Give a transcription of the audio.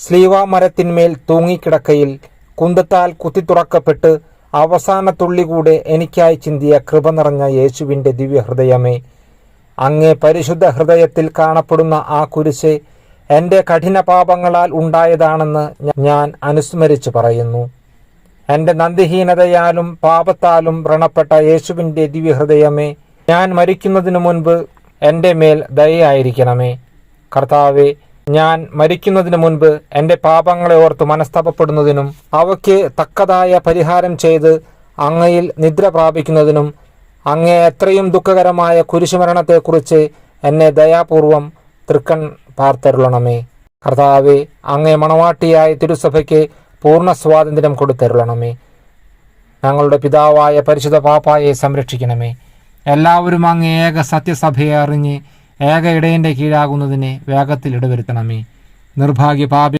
സ്ലീവാ മരത്തിന്മേൽ തൂങ്ങിക്കിടക്കയിൽ കുന്തത്താൽ കുത്തിത്തുറക്കപ്പെട്ട് അവസാന തുള്ളി കൂടെ എനിക്കായി ചിന്തിയ കൃപ നിറഞ്ഞ യേശുവിൻ്റെ ദിവ്യഹൃദയമേ, അങ്ങേ പരിശുദ്ധ ഹൃദയത്തിൽ കാണപ്പെടുന്ന ആ കുരിശ് എൻ്റെ കഠിന പാപങ്ങളാൽ ഉണ്ടായതാണെന്ന് ഞാൻ അനുസ്മരിച്ചു പറയുന്നു. എൻ്റെ നന്ദിഹീനതയാലും പാപത്താലും വ്രണപ്പെട്ട യേശുവിൻ്റെ ദിവ്യഹൃദയമേ, ഞാൻ മരിക്കുന്നതിനു മുൻപ് എൻ്റെ മേൽ ദയയായിരിക്കണമേ. കർത്താവേ, ഞാൻ മരിക്കുന്നതിന് മുൻപ് എൻ്റെ പാപങ്ങളെ ഓർത്ത് മനസ്താപപ്പെടുന്നതിനും അവയ്ക്ക് തക്കതായ പരിഹാരം ചെയ്ത് അങ്ങയിൽ നിദ്ര പ്രാപിക്കുന്നതിനും അങ്ങേ എത്രയും ദുഃഖകരമായ കുരിശുമരണത്തെക്കുറിച്ച് എന്നെ ദയാപൂർവം തൃക്കൺ പാർത്തരുളണമേ. കർത്താവേ, അങ്ങേ മണവാട്ടിയായ തിരുസഭയ്ക്ക് പൂർണ്ണ സ്വാതന്ത്ര്യം കൊടുത്തരുളണമേ. ഞങ്ങളുടെ പിതാവായ പരിശുദ്ധ പാപ്പായെ സംരക്ഷിക്കണമേ. എല്ലാവരും അങ്ങേ ഏക സത്യസഭയെ അറിഞ്ഞ് ഏക ഇടയൻ്റെ കീഴാകുന്നതിനെ വേഗത്തിൽ ഇടവരുത്തണമേ. നിർഭാഗ്യ പാപി